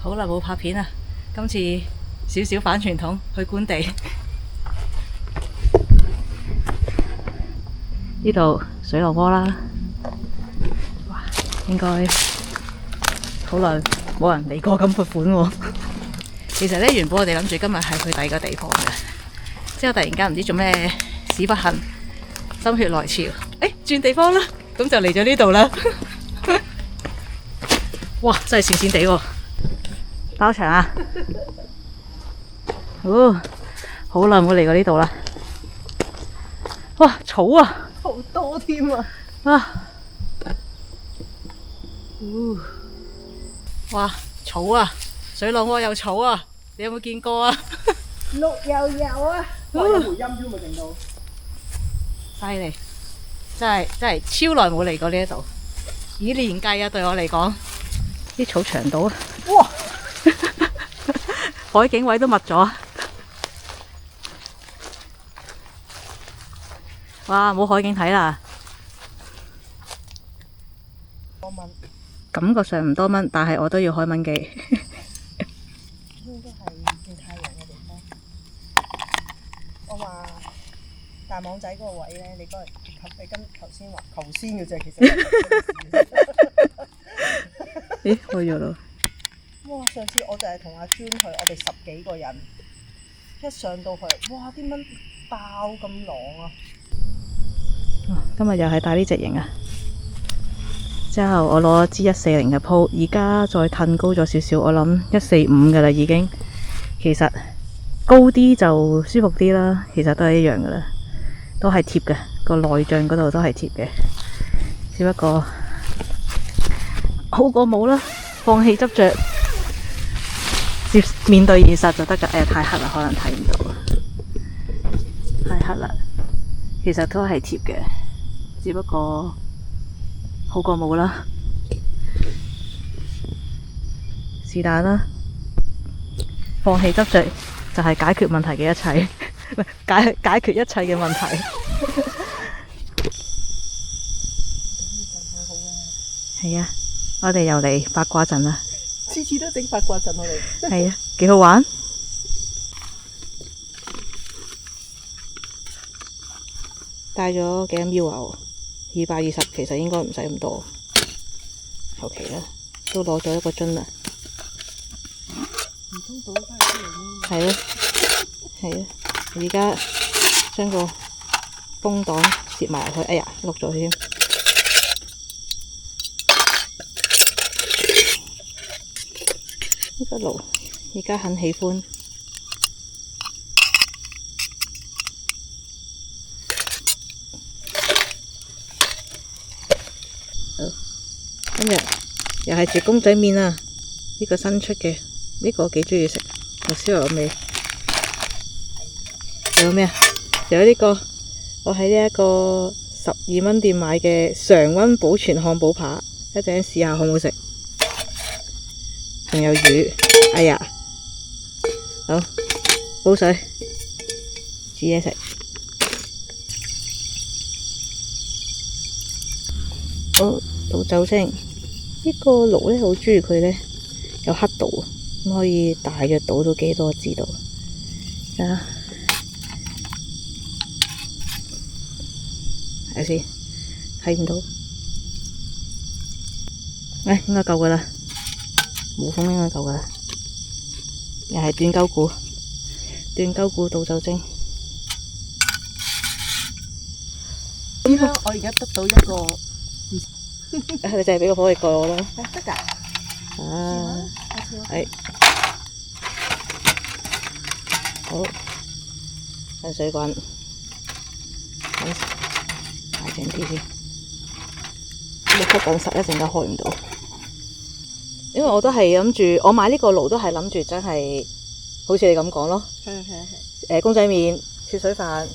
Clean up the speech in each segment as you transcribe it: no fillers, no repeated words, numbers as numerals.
好耐冇拍片啦，今次少少反傳統去官地。呢度水浪窩啦，哇，應該好耐冇人嚟過咁闊款喎。其實呢，原本我哋諗住今日係去第二個地方嘅，之後突然間唔知做咩屎不幸，心血來潮，轉地方啦，咁就嚟咗呢度啦。哇，真係閃閃地喎！包場啊！好耐冇嚟過呢度啦。哇，草啊！好多添啊！哇，草啊！水浪窩有草啊！你有冇見過啊？綠油油啊！哇，有回音添啊，勁到犀利！真係超耐冇嚟過呢一度，以年計啊，對我嚟講，啲草長到啊！哇！海景位都密咗。哇，冇海景睇啦。多蚊，感覺上唔多蚊，但係我都要開蚊機。應該係見太陽嘅地方。我話大網仔嗰個位咧，你跟頭先話頭先嘅啫，其實。咦，去咗咯。哇！上次我就係同阿專去，我哋10幾個人，一上到去，哇！啲蚊爆咁狼啊！今日又係帶呢隻型啊！之後我攞支140嘅鋪，而家再褪高咗少少，我諗145嘅啦已經。其實高啲就舒服啲啦，其實都係一樣嘅啦，都係貼嘅，個內帳嗰度都係貼嘅，只不過好過冇啦，放棄執着，面對現實就得㗎。太黑啦，可能睇唔到，太黑啦。其實都係貼嘅，只不過好過冇啦。是但啦，放棄執着就係解決問題嘅一切，解決一切嘅問題。係啊，我哋又嚟八卦陣啦。次次都整八卦陣我哋。係啊，幾好玩。帶咗幾多 ml 啊？220，其實應該唔使咁多，求其啦，都攞咗一個樽啦。唔通倒翻出嚟咩？係咯，係啊，而家將個風擋攝埋入去，哎呀，碌咗添。呢個爐而家很喜歡。今日又係煮公仔麵啊！呢個新出嘅，呢個我幾鍾意食，有燒肉味。仲有咩啊？仲有呢個，我喺呢一個12蚊店買嘅常溫保存漢堡扒，一陣試下好唔好食。仲有魚，哎呀，好煲水煮嘢食。好倒酒精。呢個爐咧，好鍾意佢咧有黑度，咁可以大約倒到幾多知道。啊，睇下先，睇唔到。應該夠噶啦，冇風應該夠噶啦。又係斷鳩鼓倒酒精。咁樣我而家得到一個。你就係俾個火力過我咯。得㗎。啊，係。好，等水滾，大聲啲先。你吸緊實一陣間開唔到，因為我都係諗住，我買呢個爐都係諗住真係好似你咁講咯。係。公仔麵、切水飯，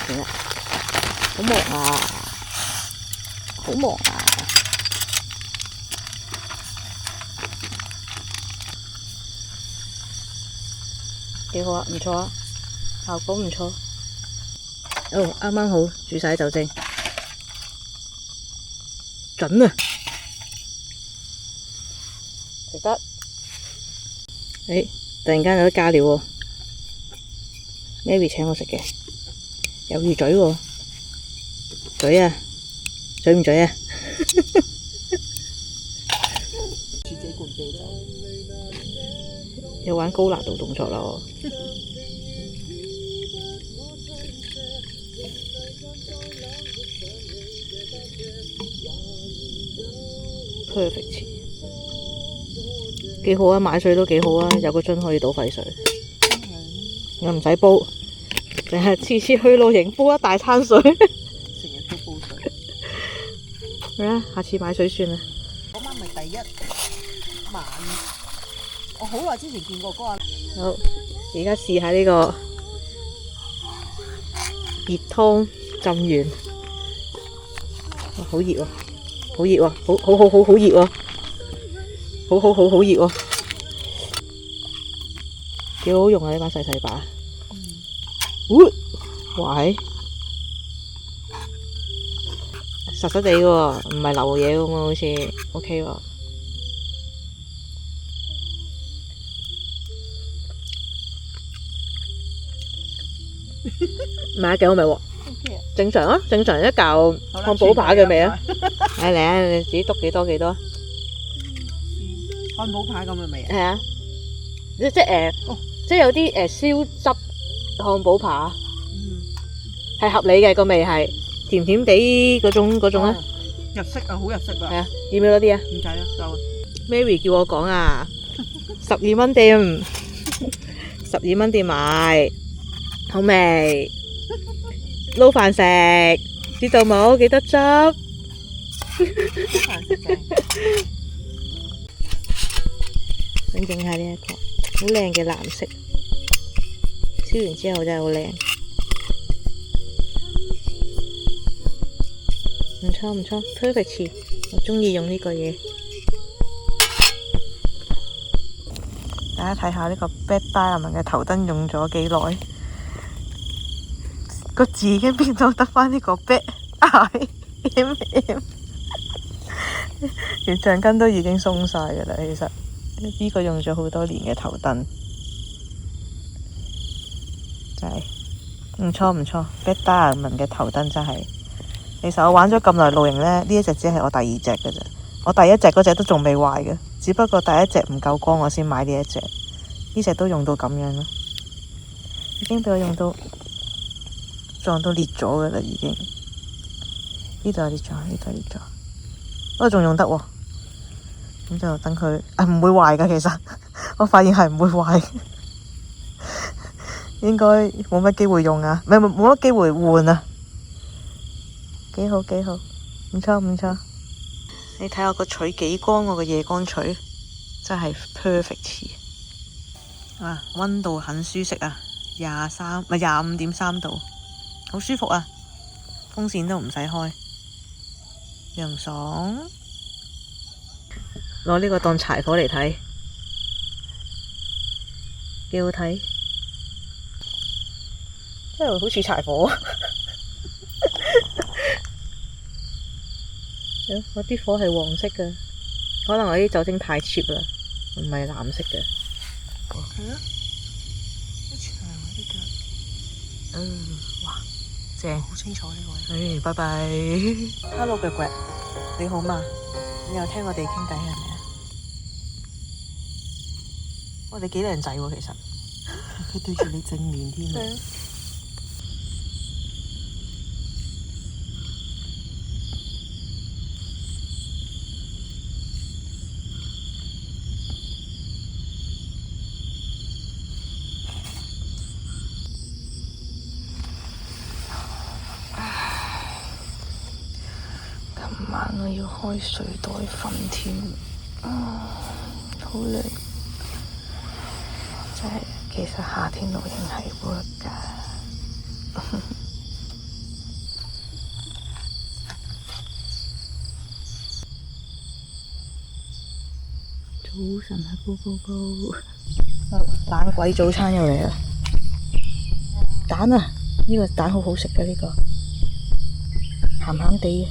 係啦。好忙啊！好忙啊！幾好啊，唔錯啊，效果唔錯。啱啱好煮晒酒精，準啊！食得。突然間有得加料喎，Mary 請我食嘅，有魚嘴喎，嘴啊，嘴唔嘴啊？自己灌記咗。有玩高難度動作啦喎，perfect。幾好啊，買水都幾好啊，有個樽可以倒廢水，又唔使煲，淨係次次去露營煲一大餐水。成日都煲水。係啊，下次買水算啦。嗰晚咪第一晚，我好耐之前見過嗰個。好，而家試下呢個熱湯浸完，哇，好熱喎，好熱喎，好熱喎。好熱喎，幾好用啊！呢把細細把，喂，實實地嘅喎，唔係流嘢咁喎，好似 OK 喎。唔係啊，幾好味喎！正常啊，正常一嚿漢堡扒嘅味啊！嚟啊，你自己篤幾多？漢堡扒咁嘅味啊？係啊，即係有啲燒汁漢堡扒，係合理嘅個味係甜甜地嗰種咧。日式啊，好日式啊。係啊，要唔要多啲啊？唔使啦，夠。Mary 叫我講啊，12蚊店，12蚊店買，好味，撈飯食，知道冇？記得汁。撈飯食嘅。想整下呢一個好靚嘅藍色，燒完之後真係好靚，唔錯 ，perfect， 我中意用呢個嘢。大家睇下呢個 Bed Diamond 嘅頭燈用咗幾耐，個字已經變到得返呢個 Bed IMM， 連橡筋都已經鬆晒㗎啦，其實。呢個用咗好多年嘅頭燈，真係唔錯。Bed Diamond 嘅頭燈真係，其實我玩咗咁耐露營呢，呢一隻只係我第二隻嘅啫。我第一隻嗰隻都仲未壞嘅，只不過第一隻唔夠光，我先買呢一隻。呢隻都用到咁樣咯，已經俾我用到撞到裂咗嘅啦，已經。呢度裂咗，呢度裂咗，不過仲用得喎。咁就等佢唔會壞㗎，其實我發現係唔會壞，應該冇乜機會用啊，冇乜機會換啊，幾好，唔錯。你睇我個鎚幾光，我個夜光鎚真係 perfect 啊！溫度很舒適啊，25.3度，好舒服啊，風扇都唔使開，涼爽。攞呢個當柴火嚟睇，幾好睇，真係好似柴火。我啲火係黃色嘅，可能我啲酒精太 cheap 啦，唔係藍色嘅。係啊，好長啊啲腳。哇，正，好清楚呢個位。拜拜。Hello 腳腳，你好嘛？你又聽我哋傾偈係咪啊？我哋幾靚仔喎，其實。佢對住你正面添。係啊。今晚我要開睡袋瞓添，好涼。真係，其實夏天露營係 work 㗎。早晨啊，高，蛋鬼早餐又嚟啦！蛋啊，呢個蛋好好食㗎，呢個鹹鹹地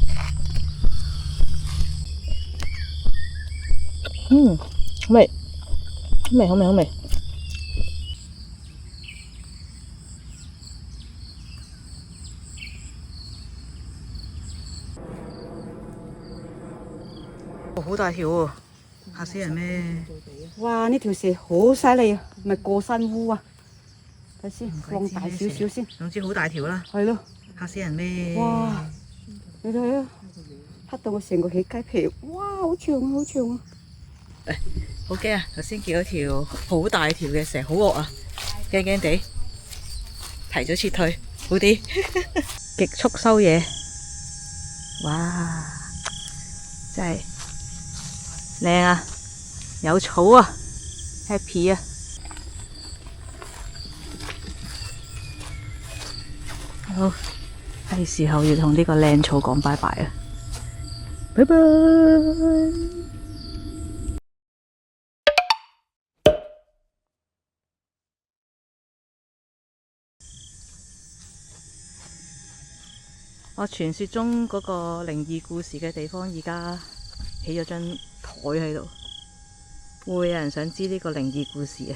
嘅，好味，好味。好大條喎，嚇死人咩？哇！呢條蛇好犀利啊，咪過山烏啊！睇先，放大少少先。總之好大條啦。係咯。嚇死人咩？哇！你睇啊，黑到我成個起雞皮。哇！好長啊，好長啊！好驚啊！頭先見到條好大條嘅蛇，好惡啊，驚驚地，提早撤退，好啲。極速收嘢，哇！真係靚啊，有草啊 ，happy 啊！好，係時候要同呢個靚草講拜拜啊！拜拜。我傳說中嗰個靈異故事嘅地方，而家起咗張台喺度，會唔會有人想知呢個靈異故事啊？